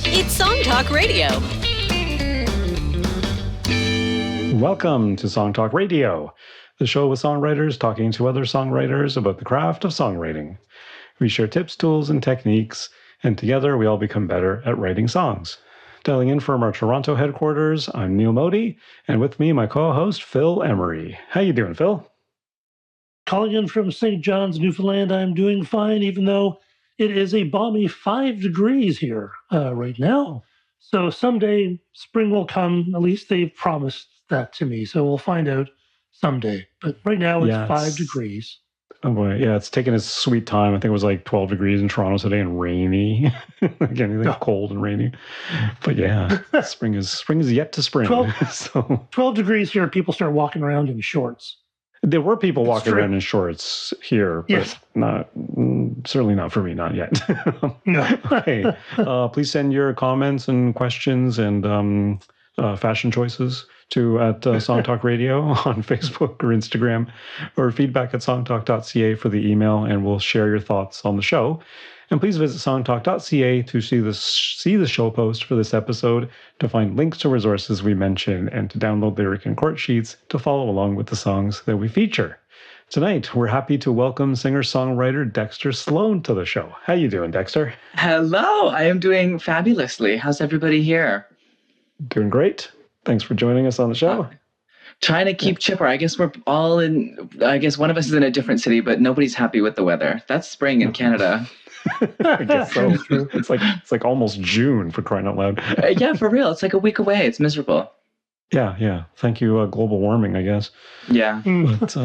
It's Song Talk Radio. Welcome to Song Talk Radio, the show with songwriters talking to other songwriters about the craft of songwriting. We share tips, tools, and techniques, and together we all become better at writing songs. Dialing in from our Toronto headquarters, I'm Neil Modi, and with me, my co-host, Phil Emery. How you doing, Phil? Calling in from St. John's, Newfoundland, I'm doing fine, even though it is a balmy 5 degrees here right now. So someday spring will come. At least they've promised that to me. So we'll find out someday. But right now it's 5 degrees. Oh boy, yeah, it's taking its sweet time. I think it was like 12 degrees in Toronto today and rainy. Again, cold and rainy. But yeah, spring is yet to spring. 12 degrees here, people start walking around in shorts. There were people walking around in shorts here, but certainly not for me, not yet. No. Okay. Please send your comments and questions and fashion choices to at Song Talk Radio on Facebook or Instagram, or feedback at songtalk.ca for the email, and we'll share your thoughts on the show. And please visit songtalk.ca to see the show post for this episode, to find links to resources we mention, and to download lyric and chord sheets to follow along with the songs that we feature. Tonight, we're happy to welcome singer-songwriter Dexter Sloan to the show. How you doing, Dexter? Hello, I am doing fabulously. How's everybody here? Doing great. Thanks for joining us on the show. Trying to keep chipper. I guess we're all in, I guess one of us is in a different city, but nobody's happy with the weather. That's spring in Canada. I guess so. It's like almost June, for crying out loud. Yeah, for real. It's like a week away. It's miserable. Yeah. Thank you, global warming, I guess. Yeah. But,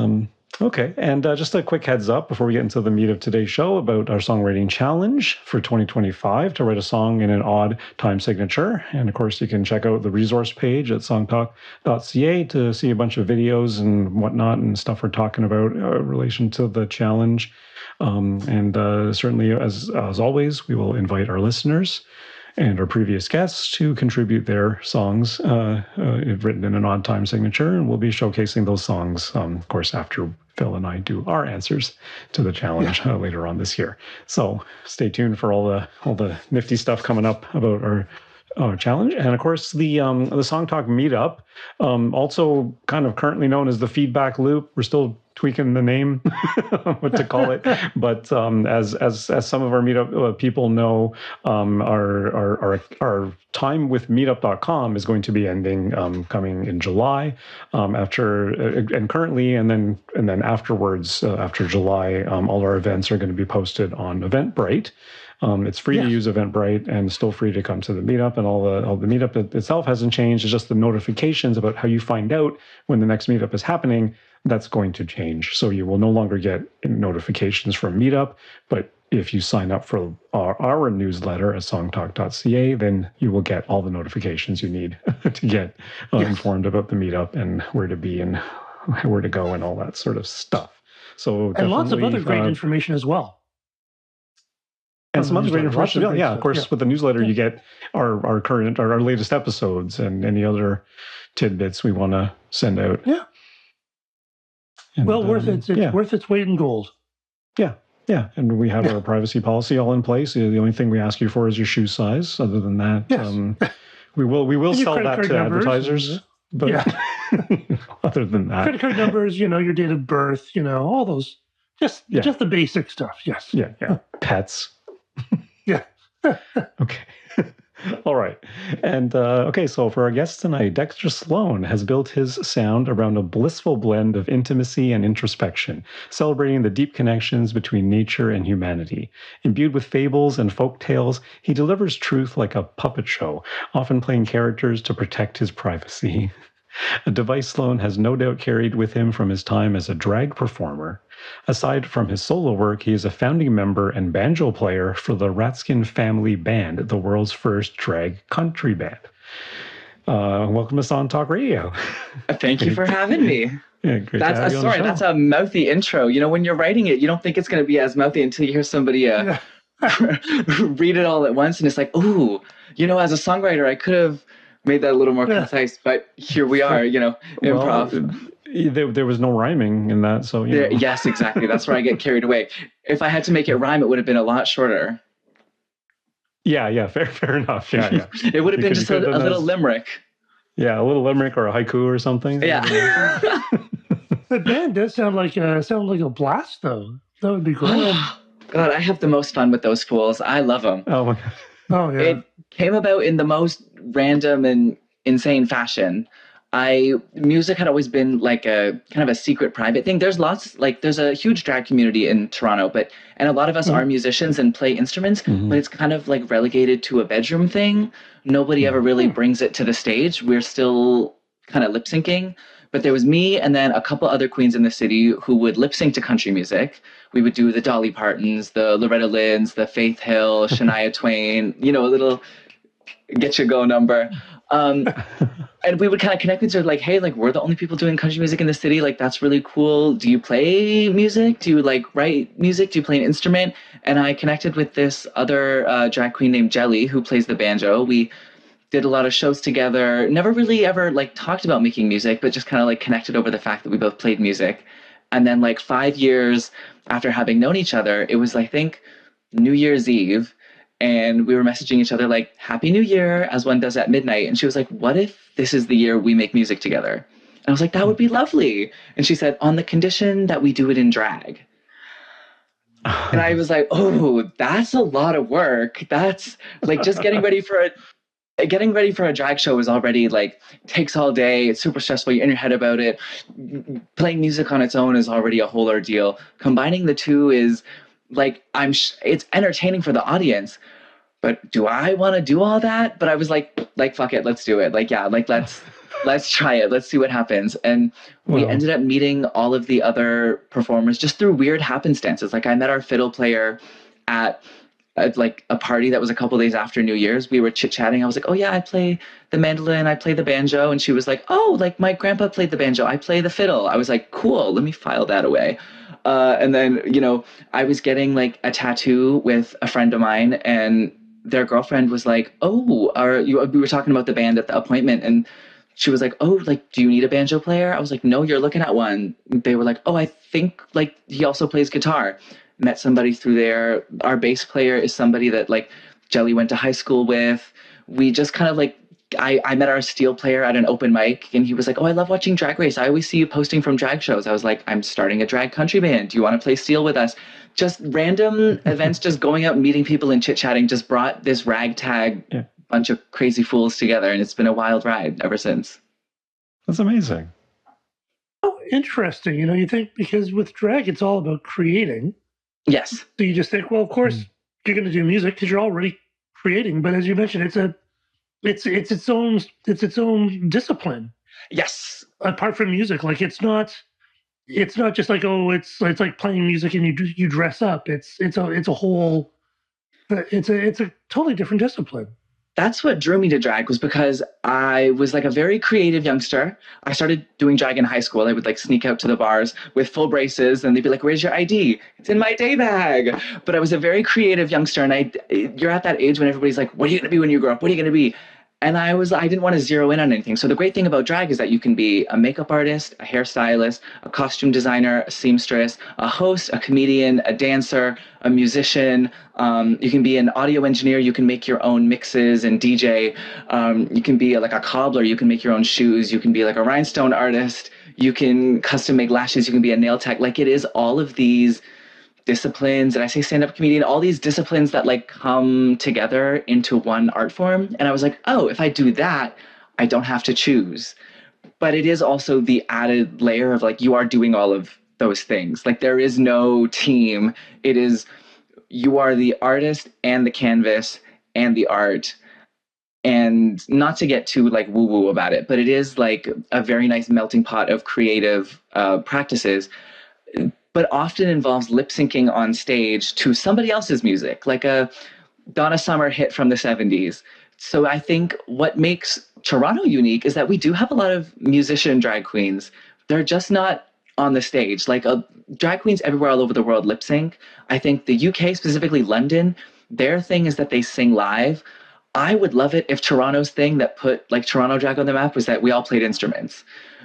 okay, and just a quick heads up before we get into the meat of today's show about our songwriting challenge for 2025 to write a song in an odd time signature. And of course, you can check out the resource page at songtalk.ca to see a bunch of videos and whatnot and stuff we're talking about in relation to the challenge. And certainly, as always, we will invite our listeners and our previous guests to contribute their songs written in an odd time signature, and we'll be showcasing those songs, of course, after Phil and I do our answers to the challenge later on this year. So stay tuned for all the nifty stuff coming up about our challenge. And of course, the Song Talk meetup, also kind of currently known as the Feedback Loop. We're still tweaking the name, what to call it. But as some of our meetup people know, our time with meetup.com is going to be ending coming in July. Currently and then afterwards, after July, all our events are going to be posted on Eventbrite. It's free to use Eventbrite and still free to come to the meetup, and all the meetup itself hasn't changed. It's just the notifications about how you find out when the next meetup is happening. That's going to change. So you will no longer get notifications from meetup, but if you sign up for our newsletter at songtalk.ca, then you will get all the notifications you need to get informed about the meetup and where to be and where to go and all that sort of stuff. So and lots of other great information as well. And some other great information. Yeah, of course, with the newsletter, you get our latest episodes and any other tidbits we want to send out. Yeah. And, worth it. It's worth its weight in gold. Yeah. And we have our privacy policy all in place. The only thing we ask you for is your shoe size. Other than that, we will sell that to advertisers. But other than that, credit card numbers, your date of birth, all those, just the basic stuff. Yes. Yeah. Pets. Yeah. Okay. All right. And so for our guest tonight, Dexter Sloan has built his sound around a blissful blend of intimacy and introspection, celebrating the deep connections between nature and humanity. Imbued with fables and folk tales, he delivers truth like a puppet show, often playing characters to protect his privacy. A device Sloan has no doubt carried with him from his time as a drag performer. Aside from his solo work, he is a founding member and banjo player for the Ratskin Family Band, the world's first drag country band. Welcome to Song Talk Radio. Thank you for having me. Yeah, great. That's a mouthy intro. When you're writing it, you don't think it's going to be as mouthy until you hear somebody read it all at once, and it's like, ooh, as a songwriter, I could have made that a little more concise, but here we are, improv. There was no rhyming in that, so yes, exactly. That's where I get carried away. If I had to make it rhyme, it would have been a lot shorter. Yeah, fair enough. Yeah. It would have been You just a could have done little those- limerick. Yeah, a little limerick or a haiku or something. Yeah. The band does sound like a blast, though. That would be great. God, I have the most fun with those fools. I love them. Oh my God. Oh yeah. It came about in the most random and insane fashion. Music had always been like a kind of a secret private thing. There's a huge drag community in Toronto, and a lot of us are musicians and play instruments, but it's kind of like relegated to a bedroom thing. Nobody ever really brings it to the stage. We're still kind of lip syncing. But there was me and then a couple other queens in the city who would lip sync to country music. We would do the Dolly Partons, the Loretta Lynn's, the Faith Hill, Shania Twain, a little get you go number. And we would kind of connect with each other like, hey, like we're the only people doing country music in the city. Like, that's really cool. Do you play music? Do you like write music? Do you play an instrument? And I connected with this other drag queen named Jelly who plays the banjo. We did a lot of shows together, never really ever like talked about making music, but just kind of like connected over the fact that we both played music. And then like 5 years after having known each other, it was, I think, New Year's Eve. And we were messaging each other like, Happy New Year, as one does at midnight. And she was like, what if this is the year we make music together? And I was like, that would be lovely. And she said, on the condition that we do it in drag. And I was like, oh, that's a lot of work. That's like just getting ready for a drag show is already like takes all day. It's super stressful. You're in your head about it. Playing music on its own is already a whole ordeal. Combining the two is like, it's entertaining for the audience, but do I want to do all that? But I was like, fuck it, let's do it. Like, yeah, like let's try it. Let's see what happens. And we ended up meeting all of the other performers just through weird happenstances. Like, I met our fiddle player at like a party that was a couple days after New Year's. We were chit-chatting. I was like, oh yeah, I play the mandolin, I play the banjo. And she was like, oh, like my grandpa played the banjo, I play the fiddle. I was like, cool, let me file that away. And then, I was getting like a tattoo with a friend of mine, and their girlfriend was like, oh, we were talking about the band at the appointment, and she was like, oh, like, do you need a banjo player? I was like, no, you're looking at one. They were like, oh, I think like he also plays guitar. Met somebody through there. Our bass player is somebody that like Jelly went to high school with. We just kind of like, I met our steel player at an open mic, and he was like, oh, I love watching Drag Race. I always see you posting from drag shows. I was like, I'm starting a drag country band. Do you want to play steel with us? Just random events, just going out and meeting people and chit-chatting just brought this ragtag bunch of crazy fools together, and it's been a wild ride ever since. That's amazing. Oh, interesting. You think because with drag, it's all about creating. Yes. So you just think, well, of course, you're going to do music because you're already creating. But as you mentioned, it's its own discipline. Yes. Apart from music, like it's not just like, oh, it's like playing music and you dress up. It's a totally different discipline. That's what drew me to drag, was because I was like a very creative youngster. I started doing drag in high school. I would like sneak out to the bars with full braces, and they'd be like, where's your ID? It's in my day bag. But I was a very creative youngster, and you're at that age when everybody's like, what are you going to be when you grow up? What are you going to be? And I didn't want to zero in on anything. So the great thing about drag is that you can be a makeup artist, a hairstylist, a costume designer, a seamstress, a host, a comedian, a dancer, a musician. You can be an audio engineer. You can make your own mixes and DJ. You can be like a cobbler. You can make your own shoes. You can be like a rhinestone artist. You can custom make lashes. You can be a nail tech. Like, it is all of these disciplines, and I say stand-up comedian, all these disciplines that like come together into one art form. And I was like, oh, if I do that, I don't have to choose. But it is also the added layer of like, you are doing all of those things. Like, there is no team. It is, you are the artist and the canvas and the art. And not to get too like woo-woo about it, but it is like a very nice melting pot of creative practices, but often involves lip syncing on stage to somebody else's music, like a Donna Summer hit from the 70s. So I think what makes Toronto unique is that we do have a lot of musician drag queens. They're just not on the stage. Like, drag queens everywhere all over the world lip sync. I think the UK, specifically London, their thing is that they sing live. I would love it if Toronto's thing that put like Toronto drag on the map was that we all played instruments.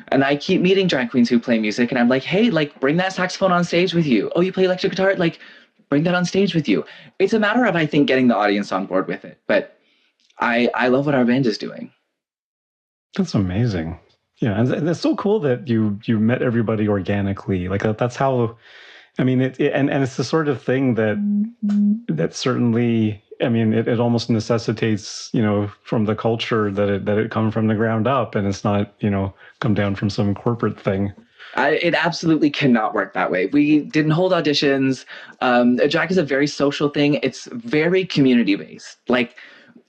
And I keep meeting drag queens who play music, and I'm like, hey, like, bring that saxophone on stage with you. Oh, you play electric guitar? Like, bring that on stage with you. It's a matter of, I think, getting the audience on board with it. But I love what our band is doing. That's amazing. Yeah, and it's so cool that you met everybody organically. Like that's how. I mean, and it's the sort of thing that certainly. I mean, it almost necessitates, from the culture that it come from the ground up, and it's not, come down from some corporate thing. It absolutely cannot work that way. We didn't hold auditions. Drag is a very social thing. It's very community based. Like,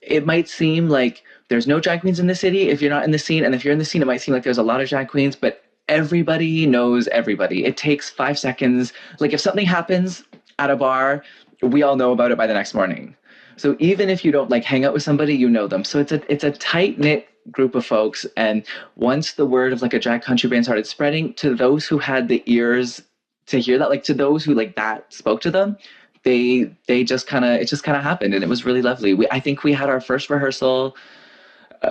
it might seem like there's no drag queens in the city if you're not in the scene. And if you're in the scene, it might seem like there's a lot of drag queens, but everybody knows everybody. It takes 5 seconds. Like, if something happens at a bar, we all know about it by the next morning. So even if you don't like hang out with somebody, you know them. So it's a tight knit group of folks. And once the word of like a drag country band started spreading, to those who had the ears to hear that, like to those who like that spoke to them, it just kind of happened, and it was really lovely. I think we had our first rehearsal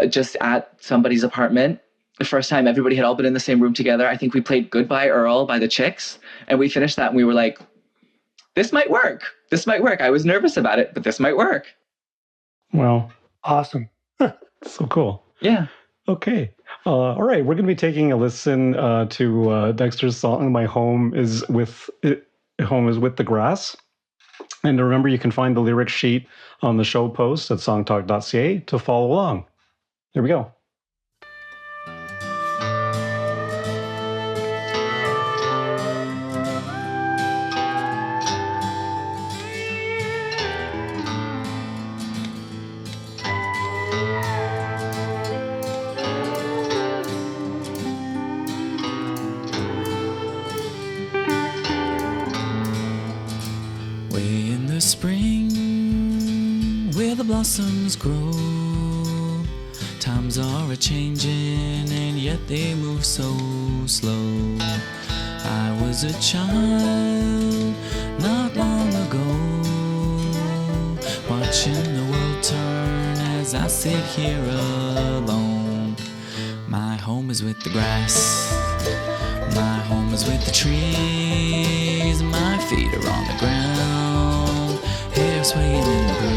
just at somebody's apartment. The first time everybody had all been in the same room together. I think we played Goodbye Earl by the Chicks, and we finished that and we were like, this might work. This might work. I was nervous about it, but this might work. Wow. Awesome. So cool. Yeah. Okay. All right. We're going to be taking a listen to Dexter's song, My Home is with the Grass. And remember, you can find the lyric sheet on the show post at songtalk.ca to follow along. Here we go. Spring, where the blossoms grow, times are a-changing and yet they move so slow. I was a child not long ago, watching the world turn as I sit here alone. My home is with the grass, my home is with the trees, my feet are on the ground, hair swaying in the breeze.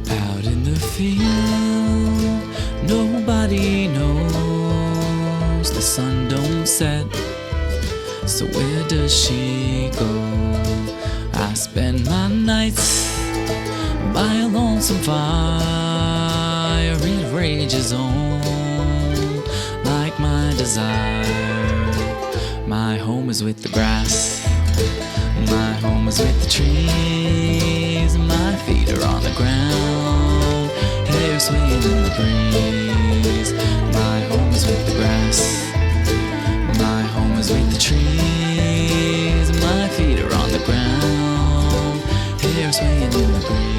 Out in the field, nobody knows the sun don't set, so where does she go? I spend my nights by a lonesome fire, it rages on like my desire. My home is with the grass, my home is with the trees, my feet are on the ground, hair swaying in the breeze. My home is with the grass, my home is with the trees, my feet are on the ground, hair swaying in the breeze.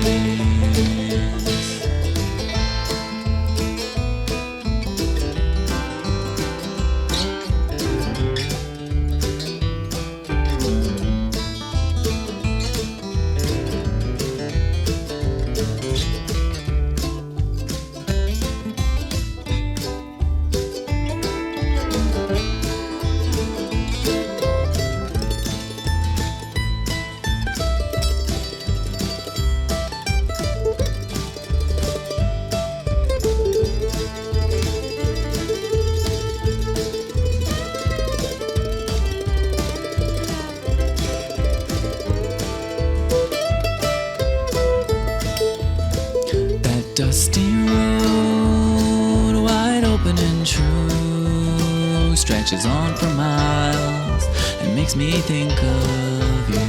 Dusty road, wide open and true, stretches on for miles and makes me think of you.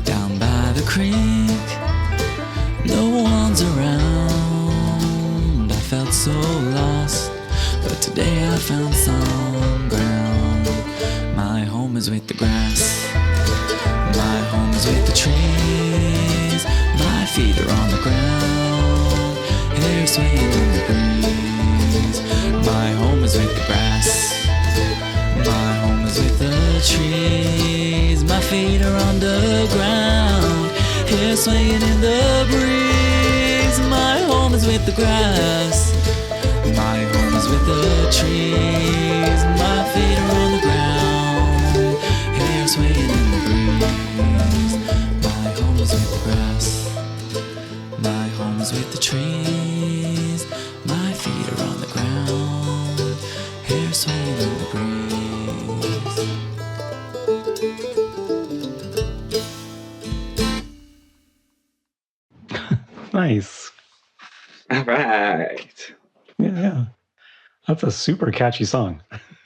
Down by the creek, no one's around, I felt so lost, but today I found some ground. My home is with the grass, my home is with the trees, my feet are on the ground, hair swaying in the breeze. My home is with the grass, my home is with the trees, my feet are on the ground, hair swaying in the breeze. with the grass. My home is with the trees. My feet are on the ground. Hair swaying in the breeze. My home is with the grass. My home is with the trees. My feet are on the ground. Hair swaying in the breeze. Nice. All right. Yeah. That's a super catchy song.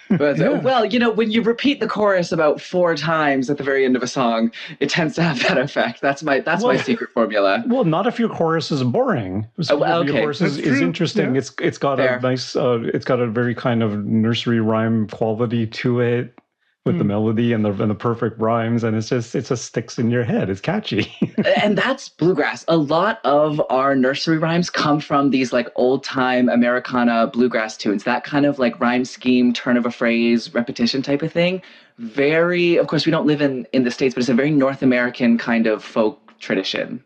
But, Yeah. well, you know, when you repeat the chorus about 4 times at the very end of a song, it tends to have that effect. That's my secret formula. Well, not if your chorus is boring. So Oh, your okay. chorus is That's true. interesting. Yeah. It's got Fair. a nice, it's got a very kind of nursery rhyme quality to it with the melody and the perfect rhymes, and it just sticks in your head. It's catchy. And that's bluegrass. A lot of our nursery rhymes come from these like old time Americana bluegrass tunes. That kind of like rhyme scheme, turn of a phrase, repetition type of thing. Very, of course, we don't live in the States, but it's a very North American kind of folk tradition.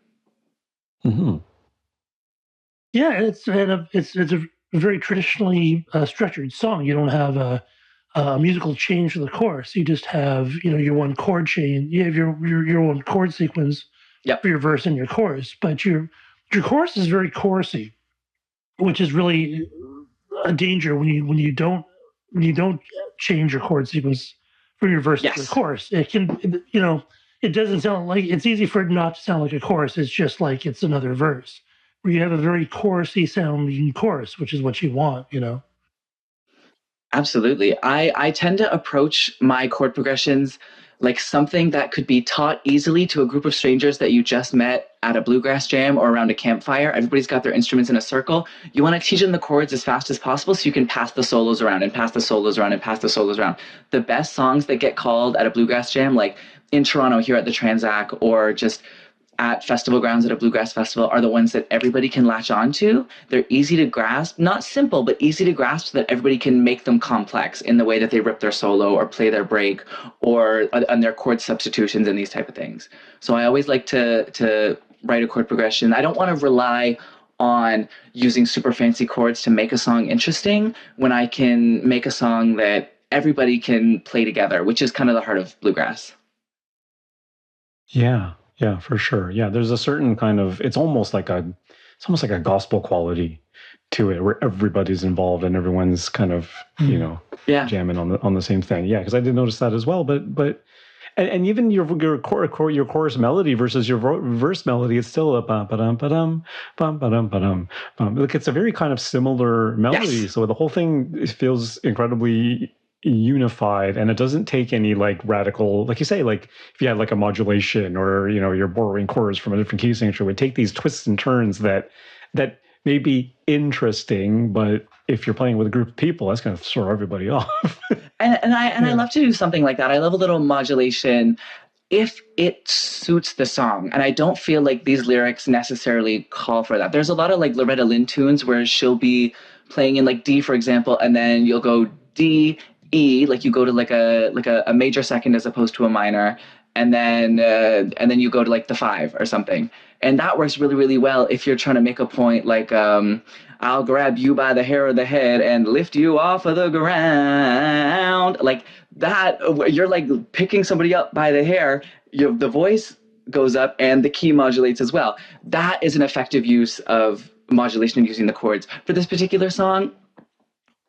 Mm-hmm. Yeah, it's a very traditionally structured song. You don't have a musical change to the chorus. You just have your one chord chain. You have your one chord sequence Yep. for your verse and your chorus. But your chorus is very chorusy, which is really a danger when you don't change your chord sequence from your verse to Yes. the chorus. It can it doesn't sound like it's easy for it not to sound like a chorus. It's just like it's another verse where you have a very chorusy sounding chorus, which is what you want. Absolutely. I tend to approach my chord progressions like something that could be taught easily to a group of strangers that you just met at a bluegrass jam or around a campfire. Everybody's got their instruments in a circle. You want to teach them the chords as fast as possible so you can pass the solos around and pass the solos around and pass the solos around. The best songs that get called at a bluegrass jam, like in Toronto here at the Transac or just at festival grounds at a bluegrass festival, are the ones that everybody can latch onto. They're easy to grasp, not simple, but easy to grasp so that everybody can make them complex in the way that they rip their solo or play their break or on their chord substitutions and these type of things. So I always like to write a chord progression. I don't want to rely on using super fancy chords to make a song interesting when I can make a song that everybody can play together, which is kind of the heart of bluegrass. Yeah, for sure. Yeah, there's a certain kind of it's almost like a gospel quality to it where everybody's involved and everyone's kind of, Yeah. jamming on the same thing. Yeah, because I did notice that as well. But even your chorus melody versus your verse melody, it's still a bum ba-dum ba-dum bum ba-dum ba-dum bum. Like it's a very kind of similar melody. Yes. So the whole thing feels incredibly unified, and it doesn't take any like radical, like you say, like if you had like a modulation or you're borrowing chords from a different key signature, would take these twists and turns that may be interesting, but if you're playing with a group of people, that's going to throw everybody off. I love to do something like that. I love a little modulation if it suits the song. And I don't feel like these lyrics necessarily call for that. There's a lot of like Loretta Lynn tunes where she'll be playing in like D, for example, and then you'll go D, E, like you go to like a major second as opposed to a minor, and then you go to like the 5 or something. And that works really, really well if you're trying to make a point like, I'll grab you by the hair of the head and lift you off of the ground. Like that, you're like picking somebody up by the hair, the voice goes up and the key modulates as well. That is an effective use of modulation and using the chords. For this particular song,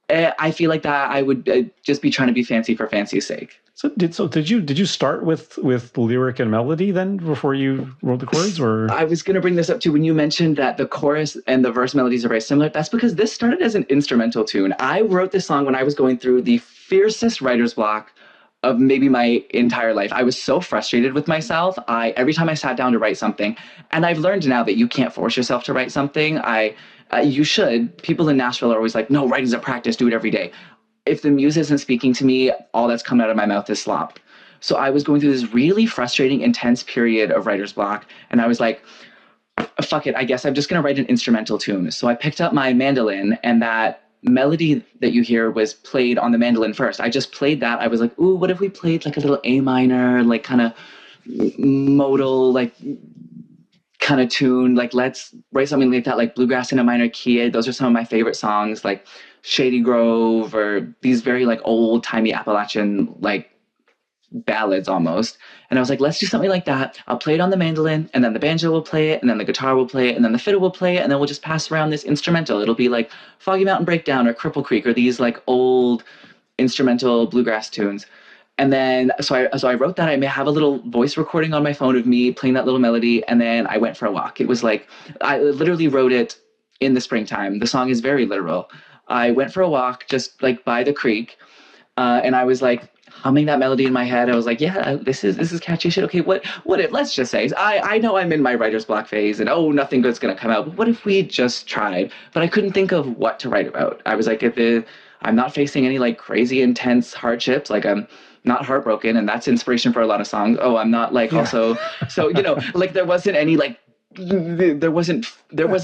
I feel like that I would just be trying to be fancy for fancy's sake. So did you start with lyric and melody then before you wrote the chords, or? I was going to bring this up too when you mentioned that the chorus and the verse melodies are very similar. That's because this started as an instrumental tune. I wrote this song when I was going through the fiercest writer's block of maybe my entire life. I was so frustrated with myself. Every time I sat down to write something, and I've learned now that you can't force yourself to write something. You should. People in Nashville are always like, no, writing's a practice, do it every day. If the muse isn't speaking to me, all that's coming out of my mouth is slop. So I was going through this really frustrating, intense period of writer's block, and I was like, fuck it, I guess I'm just going to write an instrumental tune. So I picked up my mandolin, and that melody that you hear was played on the mandolin first. I just played that. I was like, ooh, what if we played like a little A minor, like kind of modal, like kind of tune. Like, let's write something like that, like bluegrass in a minor key. Those are some of my favorite songs, like Shady Grove, or these very like old timey Appalachian like ballads almost. And I was like, let's do something like that. I'll play it on the mandolin, and then the banjo will play it, and then the guitar will play it, and then the fiddle will play it, and then we'll just pass around this instrumental. It'll be like Foggy Mountain Breakdown or Cripple Creek or these like old instrumental bluegrass tunes. And then so I wrote that. I may have a little voice recording on my phone of me playing that little melody, and then I went for a walk. It was like I literally wrote it in the springtime. The song is very literal. I went for a walk just like by the creek, and I was like humming that melody in my head. I was like, yeah, this is catchy shit. Okay, what if, let's just say, I know I'm in my writer's block phase and nothing good's gonna come out, but what if we just tried? But I couldn't think of what to write about. I was like, I'm not facing any like crazy intense hardships, like I'm not heartbroken, and that's inspiration for a lot of songs. I'm not like also, so like there wasn't any like there wasn't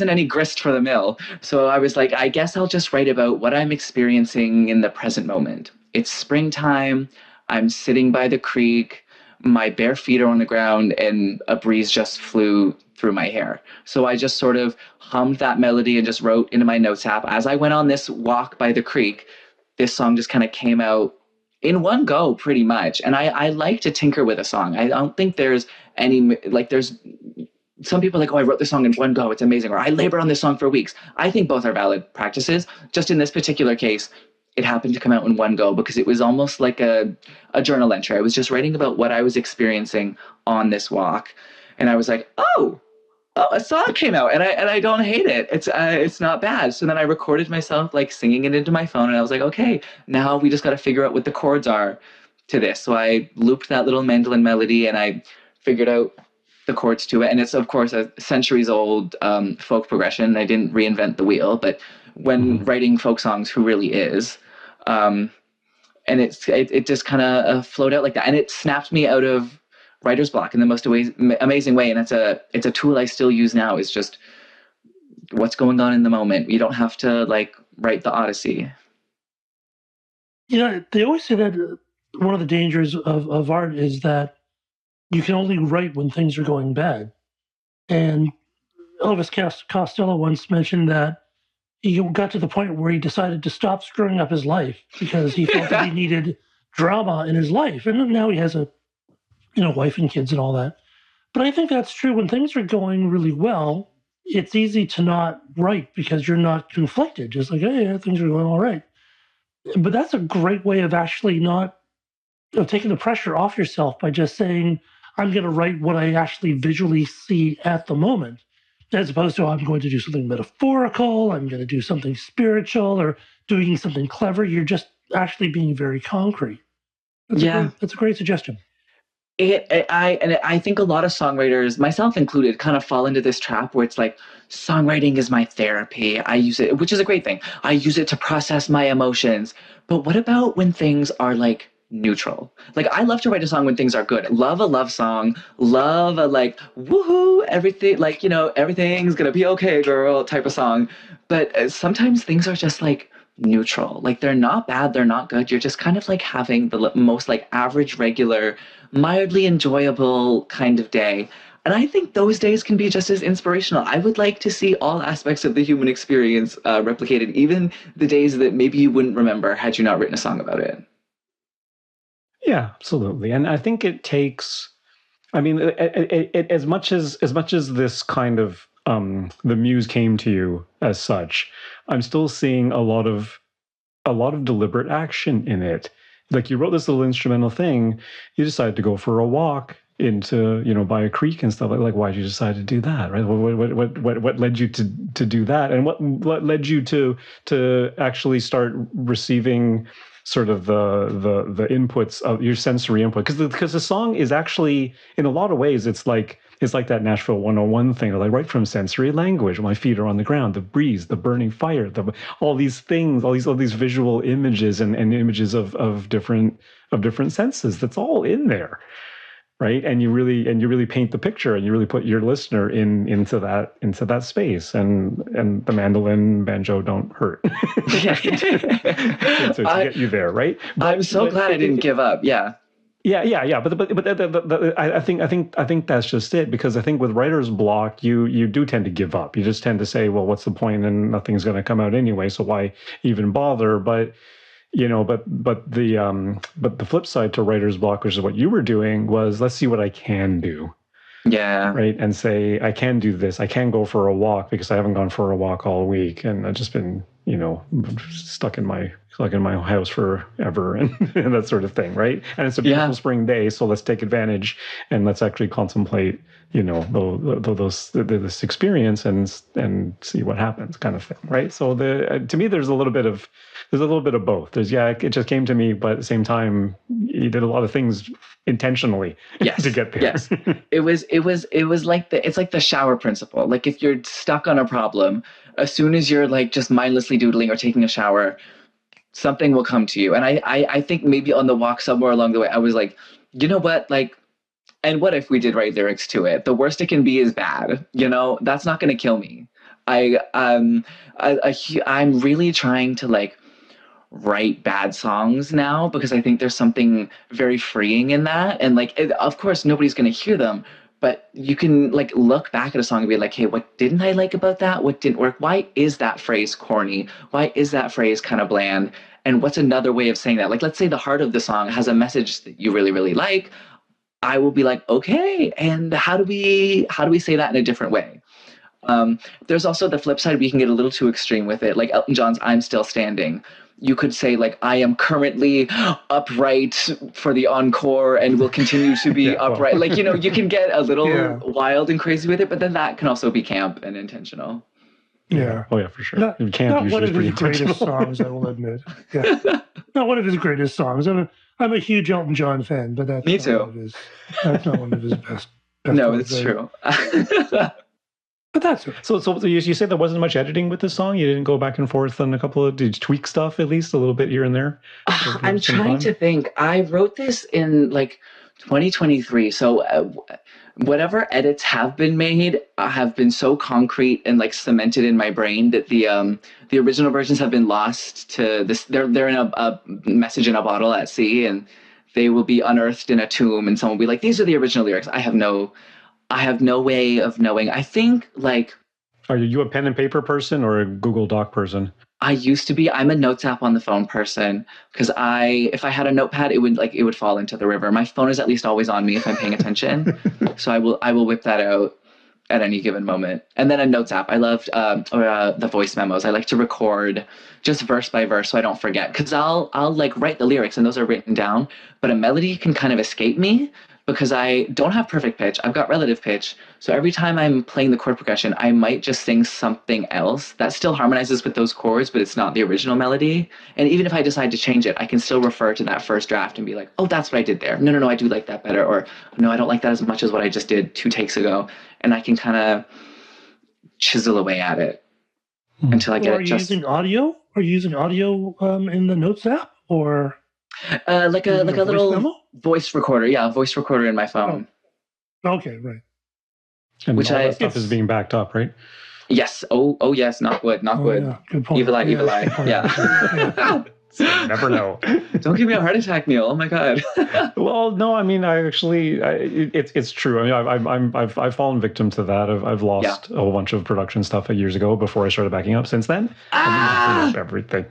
any grist for the mill. So I was like, I guess I'll just write about what I'm experiencing in the present moment. It's springtime. I'm sitting by the creek. My bare feet are on the ground, and a breeze just flew through my hair. So I just sort of hummed that melody and just wrote into my notes app. As I went on this walk by the creek, this song just kind of came out in one go, pretty much. And I like to tinker with a song. I don't think there's any, like there's some people like, I wrote this song in one go, it's amazing. Or I labored on this song for weeks. I think both are valid practices. Just in this particular case, it happened to come out in one go because it was almost like a journal entry. I was just writing about what I was experiencing on this walk. And I was like, a song came out, and I don't hate it. It's not bad. So then I recorded myself like singing it into my phone, and I was like, okay, now we just got to figure out what the chords are to this. So I looped that little mandolin melody, and I figured out the chords to it. And it's of course a centuries old folk progression. I didn't reinvent the wheel, but when writing folk songs, who really is? And it just kind of flowed out like that, and it snapped me out of writer's block in the most amazing way. And it's a tool I still use now. Is just what's going on in the moment. You don't have to like write the Odyssey. They always say that one of the dangers of art is that you can only write when things are going bad. And Elvis Costello once mentioned that he got to the point where he decided to stop screwing up his life because he felt that he needed drama in his life. And now he has a wife and kids and all that. But I think that's true. When things are going really well, it's easy to not write because you're not conflicted. Just like, hey, things are going all right. But that's a great way of actually not taking the pressure off yourself by just saying, I'm going to write what I actually visually see at the moment, as opposed to I'm going to do something metaphorical, I'm going to do something spiritual, or doing something clever. You're just actually being very concrete. That's a great suggestion. I think a lot of songwriters, myself included, kind of fall into this trap where it's like, songwriting is my therapy. I use it, which is a great thing. I use it to process my emotions. But what about when things are like neutral? Like, I love to write a song when things are good. Love a love song. Love a like, woohoo, everything, like, everything's gonna be okay, girl, type of song. But sometimes things are just like neutral. Like, they're not bad, they're not good. You're just kind of like having the most like average, regular, mildly enjoyable kind of day. And I think those days can be just as inspirational. I would like to see all aspects of the human experience replicated, even the days that maybe you wouldn't remember had you not written a song about it. Yeah, absolutely. And I think it takes, I mean, as much as this kind of the muse came to you as such, I'm still seeing a lot of deliberate action in it. Like, you wrote this little instrumental thing, you decided to go for a walk into, by a creek and stuff. Like, why did you decide to do that, right? What led you to do that, and what led you to actually start receiving sort of the inputs of your sensory input? Because the song is actually, in a lot of ways, it's like that Nashville 101 thing, like right from sensory language. My feet are on the ground, the breeze, the burning fire, all these things, all these visual images and images of different senses. That's all in there, right? And you really paint the picture, and you really put your listener into that space. And the mandolin, banjo don't hurt to get you there, right? I'm so glad I didn't give up. Yeah. Yeah. But I think that's just it, because I think with writer's block, you do tend to give up. You just tend to say, well, what's the point? And nothing's going to come out anyway, so why even bother? But the flip side to writer's block, which is what you were doing, was let's see what I can do. Yeah. Right. And say, I can do this. I can go for a walk because I haven't gone for a walk all week. And I've just been, stuck in my house forever and that sort of thing. Right. And it's a beautiful spring day. So let's take advantage and let's actually contemplate, this experience and see what happens, kind of thing. Right. So to me, there's a little bit of both. It just came to me, but at the same time, you did a lot of things intentionally to get there. Yes. It was like it's like the shower principle. Like if you're stuck on a problem, as soon as you're like just mindlessly doodling or taking a shower, something will come to you. And I think maybe on the walk somewhere along the way, I was like, you know what? Like, and what if we did write lyrics to it? The worst it can be is bad. That's not going to kill me. I'm really trying to like write bad songs now, because I think there's something very freeing in that. And like, of course, nobody's going to hear them, but you can like look back at a song and be like, hey, what didn't I like about that? What didn't work? Why is that phrase corny? Why is that phrase kind of bland? And what's another way of saying that? Like, let's say the heart of the song has a message that you really, really like. I will be like, okay, and how do we say that in a different way? There's also the flip side. We can get a little too extreme with it. Like Elton John's I'm Still Standing. You could say like, I am currently upright for the encore and will continue to be upright. Like, you can get a little wild and crazy with it, but then that can also be camp and intentional. Yeah. Oh yeah, for sure. Not one of his greatest songs, I will admit. Yeah. Not one of his greatest songs. I'm a huge Elton John fan, but that's Me too. That's not one of his best no, it's true. But that's it. So you say there wasn't much editing with this song? You didn't go back and forth on did you tweak stuff at least a little bit here and there? I'm trying to think. I wrote this in like 2023. So whatever edits have been made have been so concrete and like cemented in my brain that the original versions have been lost to this. They're in a message in a bottle at sea, and they will be unearthed in a tomb, and someone will be like, these are the original lyrics. I have no way of knowing. I think like... Are you a pen and paper person or a Google Doc person? I used to be. I'm a notes app on the phone person, because if I had a notepad, it would fall into the river. My phone is at least always on me if I'm paying attention. So I will whip that out at any given moment. And then a notes app. I loved the voice memos. I like to record just verse by verse so I don't forget, because I'll like write the lyrics and those are written down, but a melody can kind of escape me because I don't have perfect pitch. I've got relative pitch. So every time I'm playing the chord progression, I might just sing something else that still harmonizes with those chords, but it's not the original melody. And even if I decide to change it, I can still refer to that first draft and be like, oh, that's what I did there. No, I do like that better. Or no, I don't like that as much as what I just did 2 takes ago. And I can kind of chisel away at it until I get it just... Are you using audio in the notes app, or... like a little memo? voice recorder. Yeah, a voice recorder in my phone. Oh. Okay, right. And all that stuff is being backed up, right? Yes. Oh yes. Knock wood. Knock wood. Yeah. Good point. Evil eye. Evil eye. Yeah. You never know. Don't give me a heart attack, Neil. Oh my God. Well, no, I mean, it's true. I mean, I've fallen victim to that. I've lost a whole bunch of production stuff years ago before I started backing up. Since then, I've everything.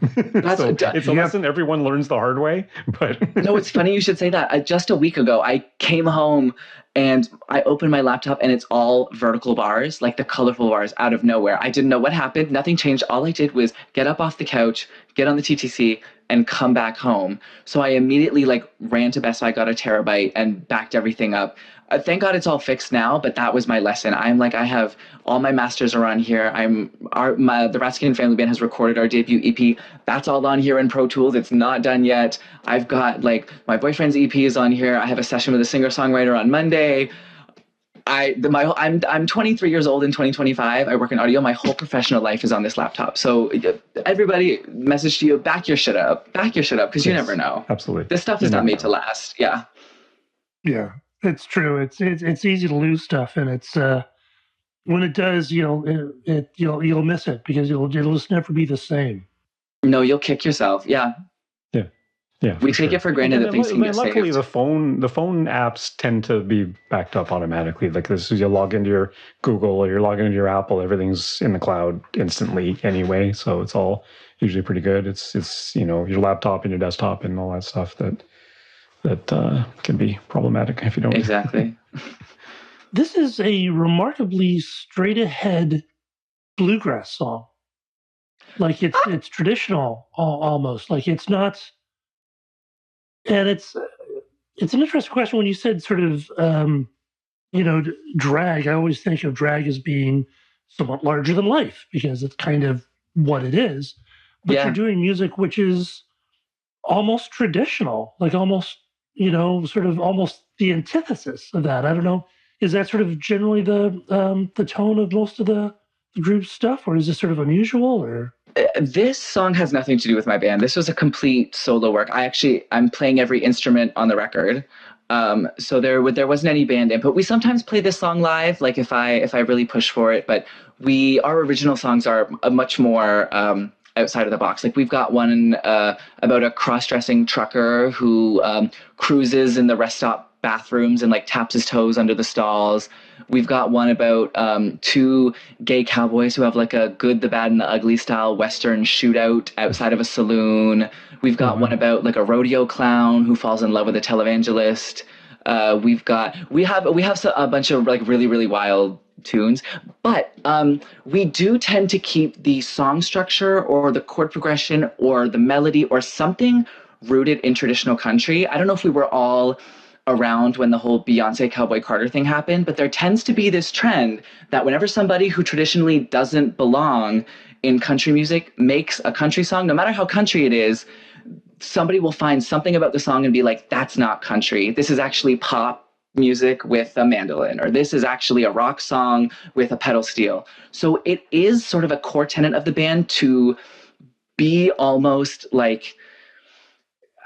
So it's a lesson everyone learns the hard way. But no, it's funny you should say that. Just a week ago, I came home and I opened my laptop and it's all vertical bars, like the colorful bars out of nowhere. I didn't know what happened. Nothing changed. All I did was get up off the couch, get on the TTC, and come back home. So I immediately ran to Best Buy, got a terabyte, and backed everything up. Thank God it's all fixed now, but that was my lesson. I have all my masters are on here. The Ratskin Family Band has recorded our debut EP. That's all on here in Pro Tools. It's not done yet. I've got my boyfriend's EP is on here. I have a session with a singer-songwriter on Monday. I'm 23 years old in 2025. I work in audio. My whole professional life is on this laptop. So everybody, message to you, back your shit up, because you never know. Absolutely. This stuff is not made to last. Yeah. Yeah, it's true. It's easy to lose stuff, and it's when it does, you'll miss it because it'll just never be the same. No, you'll kick yourself. Yeah. Yeah. Yeah, we take it for granted that things can get luckily, saved. the phone apps tend to be backed up automatically. Like this, you log into your Google or you're logging into your Apple, everything's in the cloud instantly anyway. So it's all usually pretty good. It's your laptop and your desktop and all that stuff that can be problematic if you don't. Exactly. This is a remarkably straight ahead bluegrass song. Like it's traditional almost. Like it's not. And it's an interesting question when you said sort of, drag. I always think of drag as being somewhat larger than life because it's kind of what it is. But Yeah. you're doing music which is almost traditional, like almost, sort of almost the antithesis of that. I don't know. Is that sort of generally the tone of most of the group's stuff, or is this sort of unusual, or? This song has nothing to do with my band. This was a complete solo work. I'm playing every instrument on the record. So there wasn't any band input. We sometimes play this song live, like if I really push for it, but our original songs are a much more outside of the box. Like we've got one about a cross-dressing trucker who cruises in the rest stop bathrooms and like taps his toes under the stalls. We've got one about two gay cowboys who have like a good, the bad, and the ugly style Western shootout outside of a saloon. We've got one about like a rodeo clown who falls in love with a televangelist. We have a bunch of like really, really wild tunes, but we do tend to keep the song structure or the chord progression or the melody or something rooted in traditional country. I don't know if we were all around when the whole Beyonce Cowboy Carter thing happened, but there tends to be this trend that whenever somebody who traditionally doesn't belong in country music makes a country song, no matter how country it is, somebody will find something about the song and be like, that's not country. This is actually pop music with a mandolin, or this is actually a rock song with a pedal steel. So it is sort of a core tenet of the band to be almost like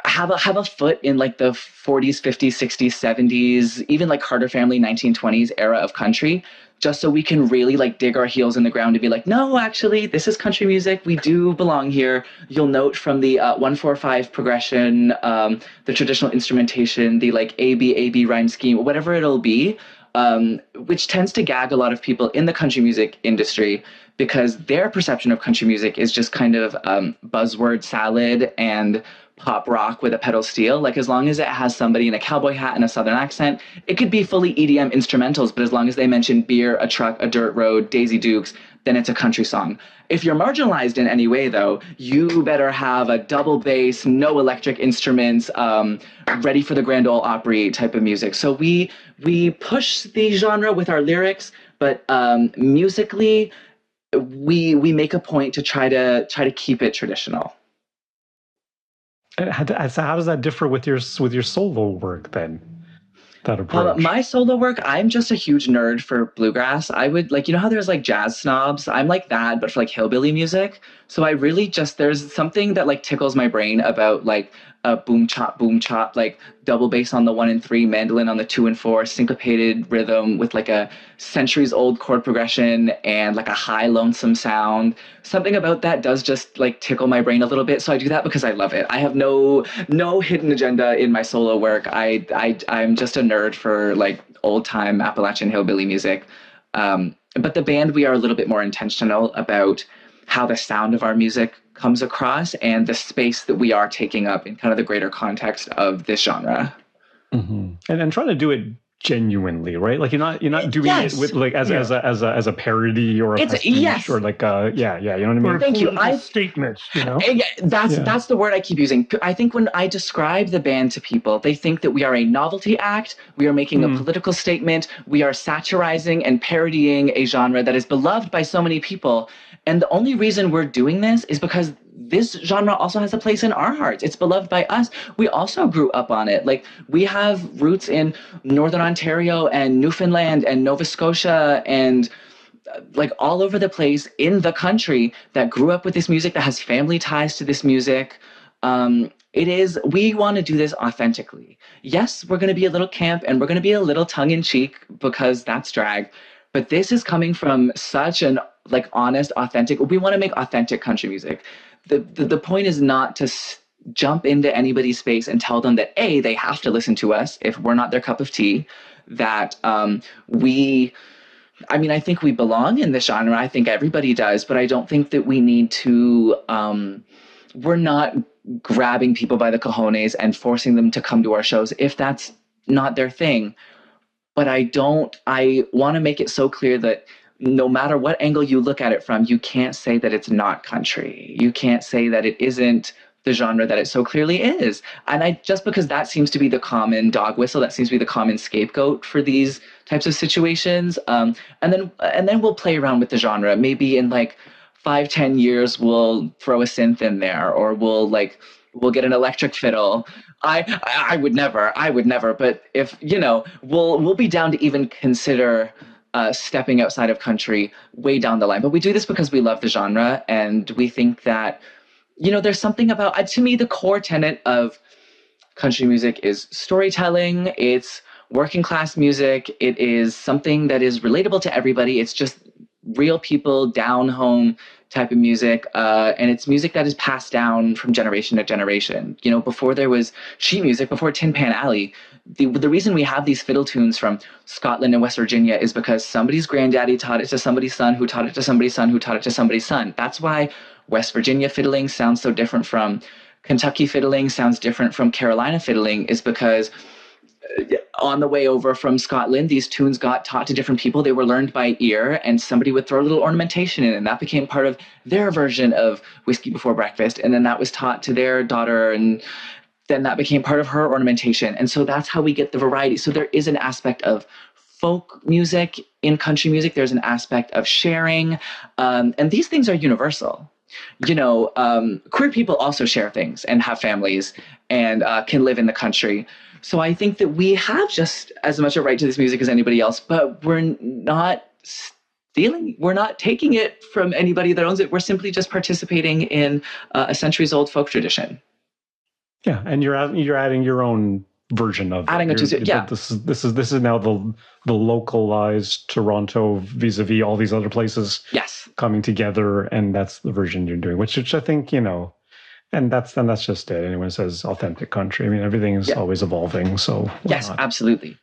have a foot in like the 40s, 50s, 60s, 70s, even like Carter Family 1920s era of country, just so we can really like dig our heels in the ground to be like, no, actually, this is country music. We do belong here. You'll note from the 1-4-5 progression, the traditional instrumentation, the like A-B rhyme scheme, whatever it'll be, which tends to gag a lot of people in the country music industry because their perception of country music is just kind of buzzword salad and pop rock with a pedal steel. Like as long as it has somebody in a cowboy hat and a southern accent, it could be fully EDM instrumentals, but as long as they mention beer, a truck, a dirt road, Daisy Dukes, then it's a country song. If you're marginalized in any way though, you better have a double bass, no electric instruments, ready for the Grand Ole Opry type of music. So we push the genre with our lyrics, but musically we make a point to try to keep it traditional. So how does that differ with your solo work then? That approach. My solo work, I'm just a huge nerd for bluegrass. I would like, how there's like jazz snobs. I'm like that, but for like hillbilly music. So I really there's something that like tickles my brain about like a boom chop, like double bass on the 1 and 3, mandolin on the 2 and 4, syncopated rhythm with like a centuries old chord progression and like a high lonesome sound. Something about that does just like tickle my brain a little bit. So I do that because I love it. I have no hidden agenda in my solo work. I'm just a nerd for like old time Appalachian hillbilly music. But the band, we are a little bit more intentional about how the sound of our music comes across and the space that we are taking up in kind of the greater context of this genre. Mm-hmm. And trying to do it genuinely, right? Like you're not doing it with like as a parody or a pastiche or like you know what I mean? Thank you. Statements, That's the word I keep using. I think when I describe the band to people, they think that we are a novelty act, we are making a political statement, we are satirizing and parodying a genre that is beloved by so many people. And the only reason we're doing this is because this genre also has a place in our hearts. It's beloved by us. We also grew up on it. Like we have roots in Northern Ontario and Newfoundland and Nova Scotia and like all over the place in the country that grew up with this music, that has family ties to this music. We want to do this authentically. Yes, we're going to be a little camp and we're going to be a little tongue-in-cheek because that's drag. But this is coming from such an like honest, authentic. We want to make authentic country music. The point is not to jump into anybody's space and tell them that they have to listen to us if we're not their cup of tea, that I think we belong in this genre. I think everybody does, but I don't think that we need to, we're not grabbing people by the cojones and forcing them to come to our shows if that's not their thing. But I want to make it so clear that no matter what angle you look at it from, you can't say that it's not country. You can't say that it isn't the genre that it so clearly is. And just because that seems to be the common dog whistle, that seems to be the common scapegoat for these types of situations. And then we'll play around with the genre. Maybe in like 5-10 years, we'll throw a synth in there, or we'll get an electric fiddle. I would never. But if, we'll be down to even consider stepping outside of country way down the line. But we do this because we love the genre, and we think that, there's something about, to me, the core tenet of country music is storytelling. It's working class music. It is something that is relatable to everybody. It's just real people, down home type of music. And it's music that is passed down from generation to generation. Before there was sheet music, before Tin Pan Alley, the reason we have these fiddle tunes from Scotland and West Virginia is because somebody's granddaddy taught it to somebody's son, who taught it to somebody's son, who taught it to somebody's son. That's why West Virginia fiddling sounds so different from Kentucky fiddling, sounds different from Carolina fiddling, is because on the way over from Scotland, these tunes got taught to different people. They were learned by ear, and somebody would throw a little ornamentation in, and that became part of their version of Whiskey Before Breakfast. And then that was taught to their daughter, and then that became part of her ornamentation. And so that's how we get the variety. So there is an aspect of folk music in country music. There's an aspect of sharing. And these things are universal. Queer people also share things and have families and can live in the country. So I think that we have just as much a right to this music as anybody else, but we're not stealing, we're not taking it from anybody that owns it. We're simply just participating in a centuries-old folk tradition. Yeah, and you're adding your own version of adding it. This is now the localized Toronto vis-a-vis all these other places. Yes, coming together, and that's the version you're doing, which I think and that's just it. Anyone says authentic country, I mean, everything is always evolving. So yes, absolutely.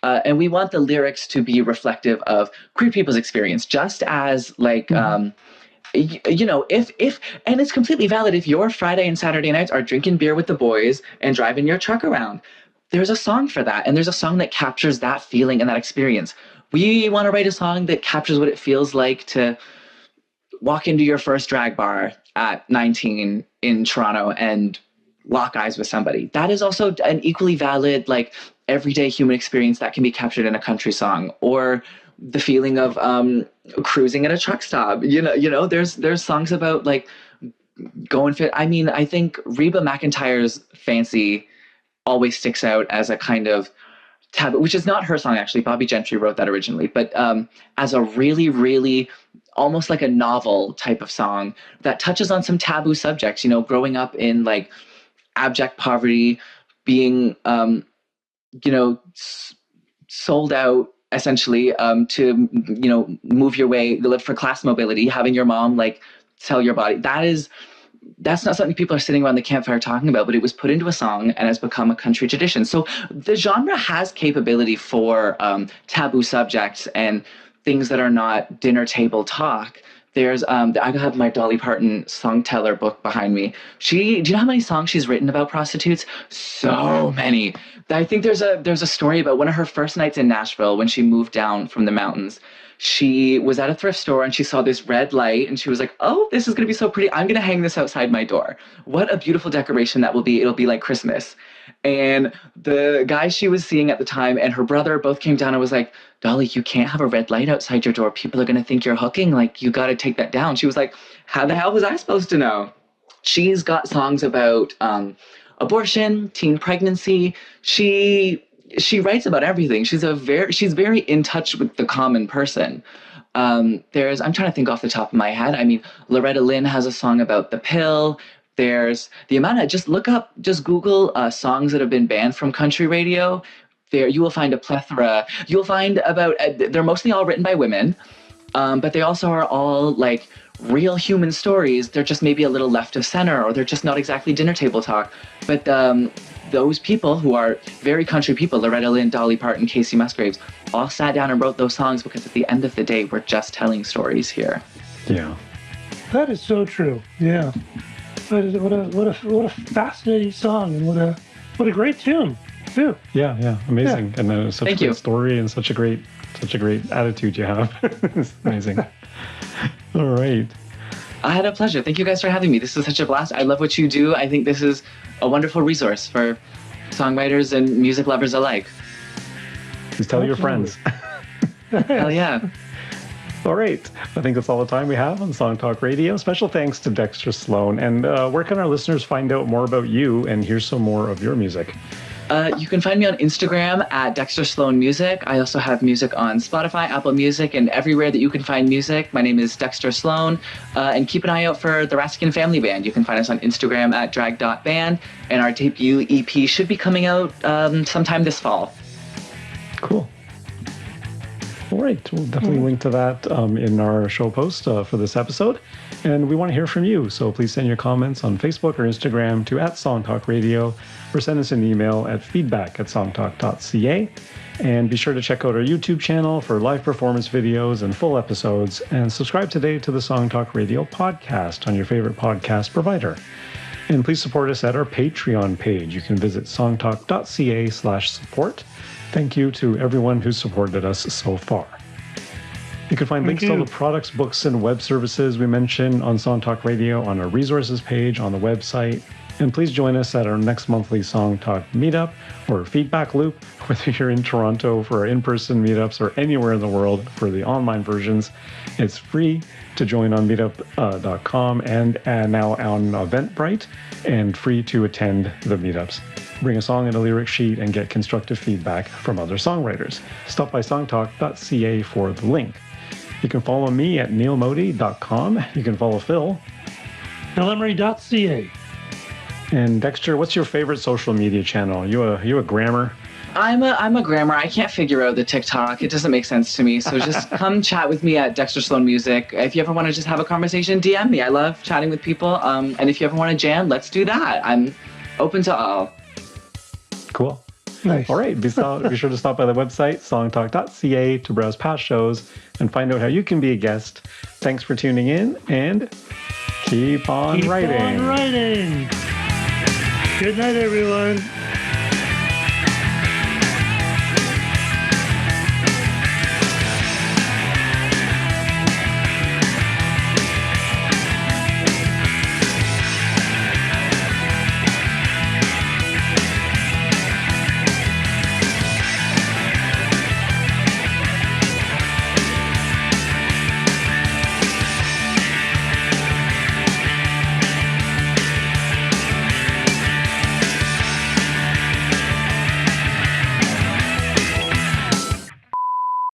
And we want the lyrics to be reflective of queer people's experience, just as like. If and it's completely valid if your Friday and Saturday nights are drinking beer with the boys and driving your truck around. There's a song for that, and there's a song that captures that feeling and that experience. We want to write a song that captures what it feels like to walk into your first drag bar at 19 in Toronto and lock eyes with somebody. That is also an equally valid, like, everyday human experience that can be captured in a country song, or the feeling of cruising at a truck stop. There's songs about like going fit. I mean, I think Reba McEntire's Fancy always sticks out as a kind of taboo, which is not her song actually. Bobby Gentry wrote that originally, but as a really, really almost like a novel type of song that touches on some taboo subjects, growing up in like abject poverty, being, sold out essentially to move your way, live for class mobility, having your mom like sell your body. That's not something people are sitting around the campfire talking about, but it was put into a song and has become a country tradition. So the genre has capability for taboo subjects and things that are not dinner table talk. There's I have my Dolly Parton Songteller book behind me. Do you know how many songs she's written about prostitutes? So many. I think there's a story about one of her first nights in Nashville when she moved down from the mountains. She was at a thrift store and she saw this red light and she was like, oh, this is going to be so pretty. I'm going to hang this outside my door. What a beautiful decoration that will be. It'll be like Christmas. And the guy she was seeing at the time and her brother both came down and was like, Dolly, you can't have a red light outside your door. People are going to think you're hooking. Like, you got to take that down. She was like, how the hell was I supposed to know? She's got songs about abortion, teen pregnancy. She writes about everything. She's very in touch with the common person. I'm trying to think off the top of my head. I mean, Loretta Lynn has a song about the pill. There's the amount of, just Google songs that have been banned from country radio. There, you will find a plethora. You'll find about, they're mostly all written by women, but they also are all like real human stories. They're just maybe a little left of center, or they're just not exactly dinner table talk. But those people who are very country people, Loretta Lynn, Dolly Parton, Casey Musgraves, all sat down and wrote those songs because at the end of the day, we're just telling stories here. Yeah. That is so true. Yeah. What a fascinating song, and what a great tune too. Yeah, amazing. Yeah. And such Thank a you. great story and such a great attitude you have. It's amazing. All right. I had a pleasure. Thank you guys for having me. This is such a blast. I love what you do. I think this is a wonderful resource for songwriters and music lovers alike. Please tell your friends. Hell yeah. All right. I think that's all the time we have on Song Talk Radio. Special thanks to Dexter Sloan. And where can our listeners find out more about you and hear some more of your music? You can find me on Instagram at Dexter Sloan Music. I also have music on Spotify, Apple Music, and everywhere that you can find music. My name is Dexter Sloan. And keep an eye out for the Ratskin Family Band. You can find us on Instagram at drag.band. And our debut EP should be coming out sometime this fall. Cool. All right. We'll definitely link to that in our show post for this episode. And we want to hear from you. So please send your comments on Facebook or Instagram to @SongTalkRadio, or send us an email at feedback@songtalk.ca. And be sure to check out our YouTube channel for live performance videos and full episodes. And subscribe today to the Song Talk Radio podcast on your favorite podcast provider. And please support us at our Patreon page. You can visit songtalk.ca/support. Thank you to everyone who's supported us so far. You can find links to all the products, books, and web services we mentioned on Song Talk Radio on our resources page on the website. And please join us at our next monthly Song Talk meetup or feedback loop, whether you're in Toronto for our in-person meetups or anywhere in the world for the online versions. It's free to join on meetup.com and now on Eventbrite, and free to attend the meetups. Bring a song and a lyric sheet and get constructive feedback from other songwriters. Stop by songtalk.ca for the link. You can follow me at neilmodi.com. You can follow Phil. Phillemery.ca. And Dexter, what's your favorite social media channel? You a grammar? I'm a grammar. I can't figure out the TikTok. It doesn't make sense to me. So just come chat with me at Dexter Sloan Music. If you ever want to just have a conversation, DM me. I love chatting with people. And if you ever want to jam, let's do that. I'm open to all. Cool. Nice. All right. Be sure to stop by the website, songtalk.ca, to browse past shows and find out how you can be a guest. Thanks for tuning in, and keep on writing. Keep on writing. Good night, everyone.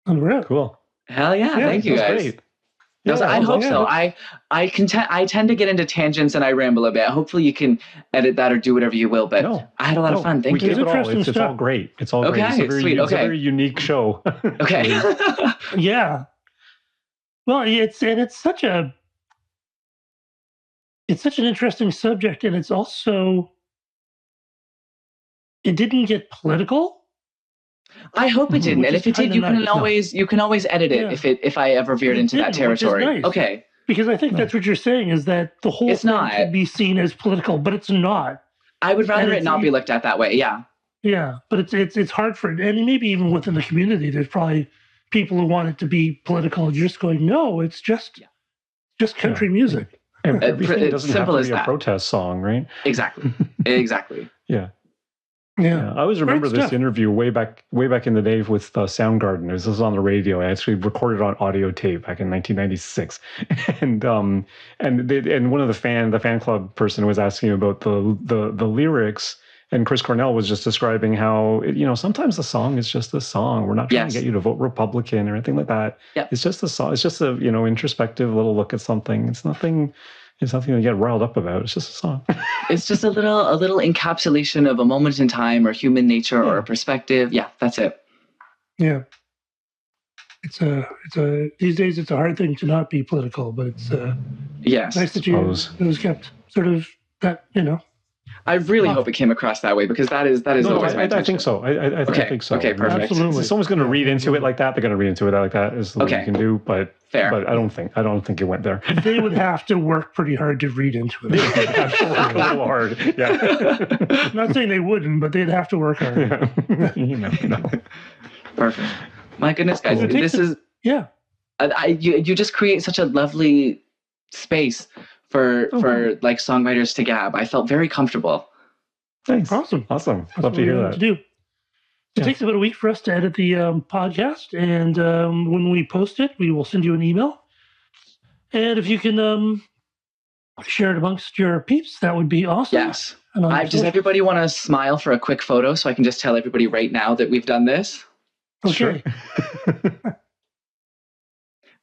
Unreal. Cool. Hell yeah. Thank you, that's guys. Great. I hope yeah. so. I tend to get into tangents and I ramble a bit. Hopefully you can edit that or do whatever you will. But I had a lot of fun. Thank you. It's all stuff. great. It's all great. It's a very, sweet. It's a very unique show. Okay. Yeah. Well, it's such an interesting subject, and it's also, it didn't get political. I hope it didn't. Which And is if it did, kinda you can always edit it if I ever veered It into that didn't, which is territory. nice. Okay. Because I think that's what you're saying, is that the whole It's thing not. should be seen as political, but it's not. I would rather And it not be looked at that way. Yeah. Yeah, but it's hard for, and maybe even within the community, there's probably people who want it to be political. And you're just going, no, it's just country music. And everything It's doesn't have simple to as be a that. protest song, right? Exactly. Exactly. Yeah. Yeah. I always remember Great this stuff. interview way back in the day with Soundgarden. This was on the radio. I actually recorded on audio tape back in 1996, and one of the fan club person was asking about the lyrics, and Chris Cornell was just describing how sometimes a song is just a song. We're not trying to get you to vote Republican or anything like that. Yep. It's just a song. It's just a introspective little look at something. It's nothing. It's nothing to get riled up about. It's just a song. It's just a little encapsulation of a moment in time or human nature or a perspective. Yeah, that's it. Yeah. these days it's a hard thing to not be political, but it's Yes. nice that it was kept sort of that, I really hope it came across that way, because that is always my I intention. think so. I think so. Okay, perfect. Absolutely. If someone's going to read into it like that, they're going to read into it like that. Is the way you can do, but fair. But I don't think it went there. They would have to work pretty hard to read into it. They'd have to work a little hard. Yeah. I'm not saying they wouldn't, but they'd have to work hard. No. Perfect. My goodness, guys, this is you just create such a lovely space for like songwriters to gab. I felt very comfortable. Thanks. Awesome. Love That's to hear that. To do. It takes about a week for us to edit the podcast, and when we post it, we will send you an email. And if you can share it amongst your peeps, that would be awesome. Yes. Does everybody want to smile for a quick photo so I can just tell everybody right now that we've done this? Okay. Sure.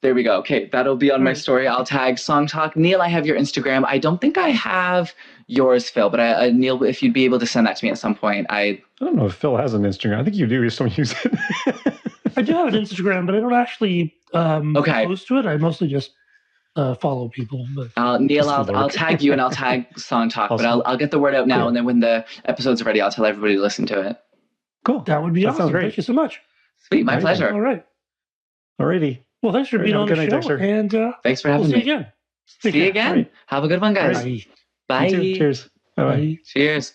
There we go. Okay, that'll be on my story. I'll tag Song Talk. Neil, I have your Instagram. I don't think I have yours, Phil, but Neil, if you'd be able to send that to me at some point. I don't know if Phil has an Instagram. I think you do. You just don't use it. I do have an Instagram, but I don't actually post to it. I mostly just follow people. But Neil, I'll tag you and I'll tag Song Talk, but I'll get the word out now, cool. And then when the episode's ready, I'll tell everybody to listen to it. Cool. That would be awesome. Sounds great. Thank you so much. Sweet, my pleasure. All right. Alrighty. Well, thanks for being on the show. Dexter. And thanks for having me. See you again. See you again. Right. Have a good one, guys. Bye. Bye. Cheers. Bye-bye. Bye. Cheers.